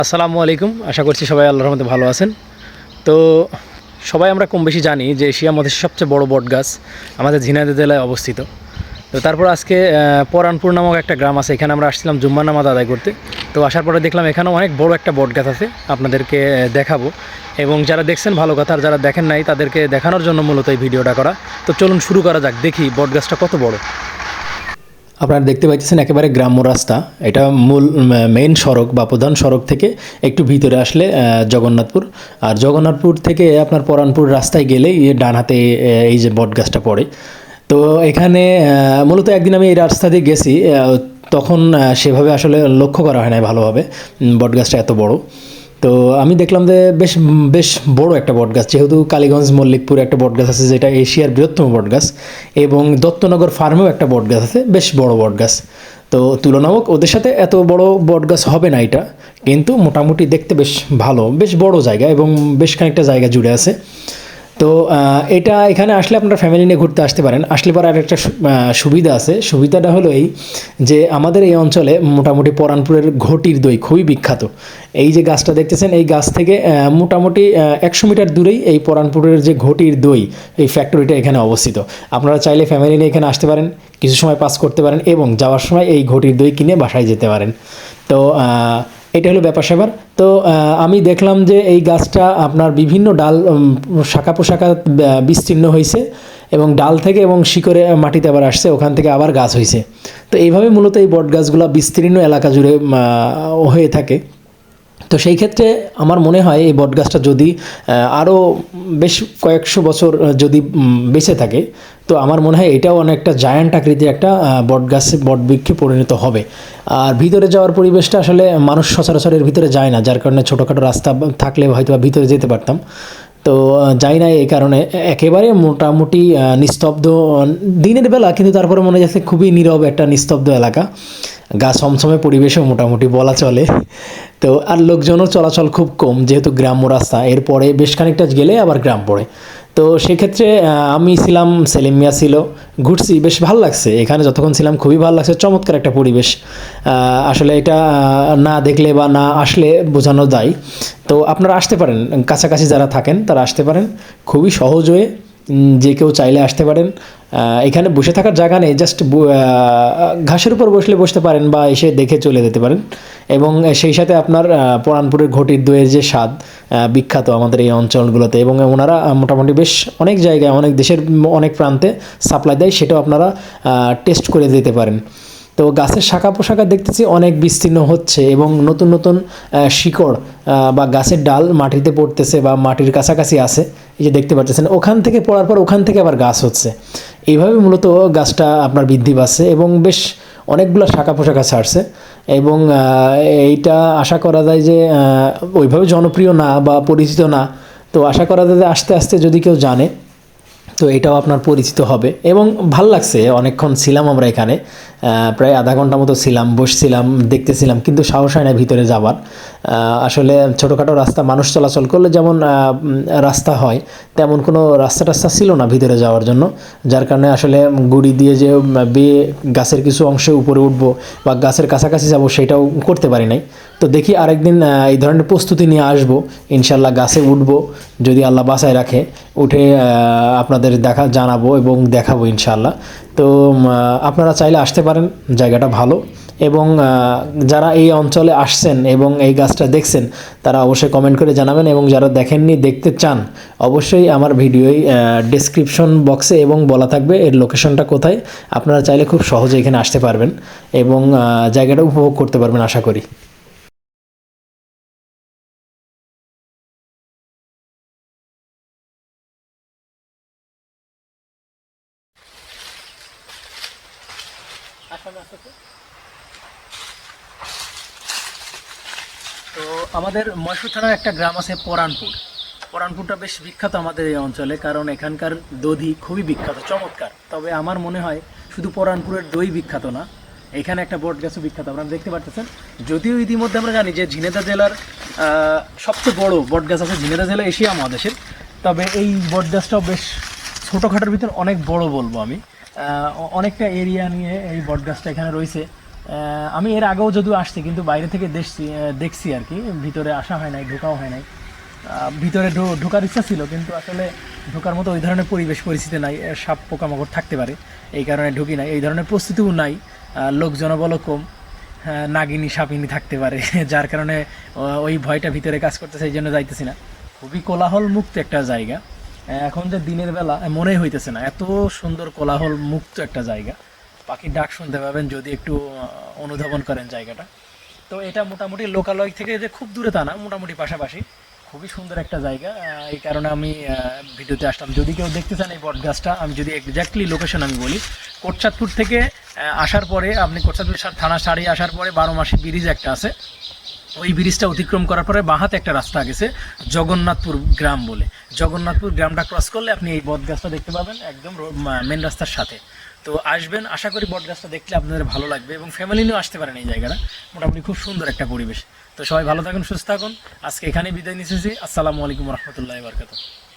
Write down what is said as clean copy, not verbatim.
আসসালামু আলাইকুম। আশা করছি সবাই আল্লাহর রহমতে ভালো আছেন। তো সবাই আমরা কম বেশি জানি যে এশিয়া মহাদেশের সবচেয়ে বড় বটগাছ আমাদের ঝিনাইদহ জেলায় অবস্থিত। তো তারপর আজকে পরানপুর নামক একটা গ্রাম আছে, এখানে আমরা আসছিলাম জুম্মার নামাজ আদায় করতে। তো আসার পরে দেখলাম এখানেও অনেক বড় একটা বটগাছ আছে, আপনাদেরকে দেখাবো। এবং যারা দেখছেন ভালো কথা, আর যারা দেখেন নাই তাদেরকে দেখানোর জন্য মূলত এই ভিডিওটা করা। তো চলুন শুরু করা যাক, দেখি বটগাছটা কত বড়। আপনারা দেখতে পাচ্ছেন একেবারে গ্রাম্য রাস্তা, এটা মূল মেইন সড়ক বা প্রধান সড়ক থেকে একটু ভিতরে আসলে জগন্নাথপুর। আর জগন্নাথপুর থেকে আপনার পরানপুর রাস্তায় গেলেই ডান হাতে এই যে বটগাছটা পড়ে। তো এখানে মূলত একদিন আমি এই রাস্তা দিয়ে গেছি, তখন সেভাবে আসলে লক্ষ্য করা হয় না ভালোভাবে বটগাছটা এত বড়। তো আমি দেখলাম যে বেশ বেশ বড় একটা বটগাছ, যেহেতু কালীগঞ্জ মল্লিকপুরে একটা বটগাছ আছে যেটা এশিয়ার বৃহত্তম বটগাছ, এবং দত্তনগর ফার্মেও একটা বটগাছ আছে বেশ বড় বটগাছ। তো তুলনামূলক ওদের সাথে এত বড় বটগাছ হবে না এটা, কিন্তু মোটামুটি দেখতে বেশ ভালো, বেশ বড় জায়গা এবং বেশ খানিকটা জায়গা জুড়ে আছে। তো এটা এখানে আসলে আপনারা ফ্যামিলি নিয়ে ঘুরতে আসতে পারেন। আসলে পরে আরেকটা সুবিধা আছে, সুবিধাটা হলো এই যে আমাদের এই অঞ্চলে মোটামুটি পরানপুরের ঘটির দই খুবই বিখ্যাত। এই যে গাছটা দেখতেছেন, এই গাছ থেকে মোটামুটি 100 মিটার দূরেই এই পরানপুরের যে ঘটির দই, এই ফ্যাক্টরিটা এখানে অবস্থিত। আপনারা চাইলে ফ্যামিলি নিয়ে এখানে আসতে পারেন, কিছু সময় পাস করতে পারেন এবং যাওয়ার সময় এই ঘটির দই কিনে বাসায় যেতে পারেন। তো এটা হলো ব্যাপার স্যাপার। তো আমি দেখলাম যে এই গাছটা আপনার বিভিন্ন ডাল শাখা পোশাখা বিস্তীর্ণ হয়েছে, এবং ডাল থেকে এবং শিকড়ে মাটিতে আবার আসছে, ওখান থেকে আবার গাছ হয়েছে। তো এইভাবে মূলত এই বট গাছগুলো বিস্তীর্ণ এলাকা জুড়ে হয়ে থাকে। তো সেই ক্ষেত্রে আমার মনে হয় এই বটগাছটা যদি আরও বেশ কয়েকশো বছর যদি বেঁচে থাকে, তো আমার মনে হয় এটাও অনেকটা জায়ান্ট আকৃতির একটা বটগাছে বটবৃক্ষে পরিণত হবে। আর ভিতরে যাওয়ার পরিবেশটা আসলে মানুষ সচরাচর এর ভিতরে যায় না, যার কারণে ছোটোখাটো রাস্তা থাকলে হয়তো বা ভিতরে যেতে পারতাম। তো যাই না, এই কারণে একেবারে মোটামুটি নিস্তব্ধ দিনের বেলা, কিন্তু তারপরে মনে যাচ্ছে খুবই নীরব একটা নিস্তব্ধ এলাকা, গা ছমছমে পরিবেশও মোটামুটি বলা চলে। তো আর লোকজনও চলাচল খুব কম, যেহেতু গ্রাম্য রাস্তা, এরপরে বেশ খানিকটা গেলে আবার গ্রাম পড়ে। তো সেক্ষেত্রে আমি ছিলাম, সেলিম মিয়া ছিল, ঘুরছি, বেশ ভালো লাগছে এখানে যতক্ষণ ছিলাম, খুবই ভালো লাগছে, চমৎকার একটা পরিবেশ। আসলে এটা না দেখলে বা না আসলে বোঝানো যায়। তো আপনারা আসতে পারেন, কাছাকাছি যারা থাকেন তারা আসতে পারেন, খুবই সহজ হয়ে যে কেউ চাইলে আসতে পারেন। এখানে বসে থাকার জায়গা নেই, জাস্ট ঘাসের উপর বসতে পারেন বা এসে দেখে চলে যেতে পারেন। এবং সেই সাথে আপনার পরানপুরের ঘটির দইয়ের যে স্বাদ বিখ্যাত আমাদের এই অঞ্চলগুলোতে, এবং ওনারা মোটামুটি বেশ অনেক জায়গায় অনেক দেশের অনেক প্রান্তে সাপ্লাই দেয়, সেটাও আপনারা টেস্ট করে দিতে পারেন। তো গাছের শাখা পোশাখা দেখতেছি অনেক বিস্তীর্ণ হচ্ছে, এবং নতুন নতুন শিকড় বা গাছের ডাল মাটিতে পড়তেছে বা মাটির কাছাকাছি আছে, এই যে দেখতে পাচ্ছেন, ওখান থেকে পড়ার পর ওখান থেকে আবার গাছ হচ্ছে। এইভাবে মূলত গাছটা আপনার বৃদ্ধি পাচ্ছে এবং বেশ অনেকগুলো শাখা পোশাখা ছাড়ছে। এবং এইটা আশা করা যায় যে ওইভাবে জনপ্রিয় না বা পরিচিত না। তো আশা করা যায় যে আস্তে আস্তে যদি কেউ জানে, তো এটাও আপনার পরিচিত হবে। এবং ভাল লাগছে, অনেকক্ষণ ছিলাম আমরা এখানে, প্রায় আধা ঘন্টা মতো ছিলাম, বসছিলাম, দেখতেছিলাম, কিন্তু সাহস হয় না ভিতরে যাবার। আসলে ছোটোখাটো রাস্তা, মানুষ চলাচল করলে যেমন রাস্তা হয়, তেমন কোনো রাস্তা টাস্তা ছিল না ভিতরে যাওয়ার জন্য, যার কারণে আসলে গুড়ি দিয়ে যে বেয়ে গাছের কিছু অংশে উপরে উঠবো বা গাছের কাছাকাছি যাব, সেটাও করতে পারি নাই। তো দেখি আরেকদিন এই ধরনের প্রস্তুতি নিয়ে আসবো, ইনশাল্লাহ গাছে উঠবো, যদি আল্লাহ বাঁচায় রাখে, উঠে আপনাদের জানাবো এবং দেখাবো ইনশাল্লাহ। তো আপনারা চাইলে আসতে পারেন, জায়গাটা ভালো। এবং যারা এই অঞ্চলে আসছেন এবং এই গাছটা দেখছেন, তারা অবশ্যই কমেন্ট করে জানাবেন, এবং যারা দেখেননি, দেখতে চান, অবশ্যই আমার ভিডিওই ডেসক্রিপশন বক্সে এবং বলা থাকবে এর লোকেশনটা কোথায়। আপনারা চাইলে খুব সহজে এখানে আসতে পারবেন এবং জায়গাটা উপভোগ করতে পারবেন আশা করি। তো আমাদের ময়ূর থানার একটা গ্রাম আছে পরানপুর। পরানপুরটা বেশ বিখ্যাত আমাদের এই অঞ্চলে, কারণ এখানকার দধি খুবই বিখ্যাত, চমৎকার। তবে আমার মনে হয় শুধু পরানপুরের দই বিখ্যাত না, এখানে একটা বট গাছও বিখ্যাত, আপনারা দেখতে পাচ্ছেন। যদিও ইতিমধ্যে আমরা জানি যে ঝিনাইদহ জেলার সবচেয়ে বড় বট গাছ আছে ঝিনাইদহ জেলা এশিয়া মহাদেশের, তবে এই বট গাছটাও বেশ ছোটোখাটোর ভিতর অনেক বড় বলবো আমি। অনেকটা এরিয়া নিয়ে এই বট গাছটা এখানে রয়েছে। আমি এর আগেও যদিও আসছি, কিন্তু বাইরে থেকে দেখছি আর কি, ভিতরে আসা হয় নাই, ঢোকাও হয় নাই। ভিতরে ঢোকার ইচ্ছা ছিল, কিন্তু আসলে ঢোকার মতো ওই ধরনের পরিবেশ পরিস্থিতি নাই, সাপ পোকামাকড় থাকতে পারে, এই কারণে ঢুকি নাই। এই ধরনের প্রস্তুতিও নাই, লোকজনবলও কম। হ্যাঁ, নাগিনী সাপিনী থাকতে পারে যার কারণে ওই ভয়টা ভিতরে কাজ করতেছে, এই জন্য যাইতেছি না। খুবই কোলাহল মুক্ত একটা জায়গা। এখন যে দিনের বেলা মনেই হইতেছে না, এত সুন্দর কোলাহল মুক্ত একটা জায়গা। পাখির ডাক শুনতে পাবেন যদি একটু অনুধাবন করেন জায়গাটা। তো এটা মোটামুটি লোকালয় থেকে যে খুব দূরে তা না, মোটামুটি পাশাপাশি। খুবই সুন্দর একটা জায়গা, এই কারণে আমি ভিডিওতে আসলাম। যদি কেউ দেখতে চান এই বট গাছটা, আমি যদি এক্স্যাক্টলি লোকেশন আমি বলি, কোটচাঁদপুর থেকে আসার পরে আপনি কোটচাঁদপুর থানা সারিয়ে আসার পরে 12 মাসি ব্রিজ একটা আছে, ওই ব্রিজটা অতিক্রম করার পরে বাঁহাতে একটা রাস্তা গেছে জগন্নাথপুর গ্রাম বলে। জগন্নাথপুর গ্রামটা ক্রস করলে আপনি এই বট গাছটা দেখতে পাবেন একদম মেন রাস্তার সাথে। তো আসবেন, আশা করি বট গাছটা দেখলে আপনাদের ভালো লাগবে, এবং ফ্যামিলি নিয়েও আসতে পারেন এই জায়গাটা। মোটামুটি খুব সুন্দর একটা পরিবেশ। তো সবাই ভালো থাকুন, সুস্থ থাকুন। আজকে এখানেই বিদায় নিতেছি। আসসালামু আলাইকুম রহমতুল্লাহি ওয়া বারাকাতুহু।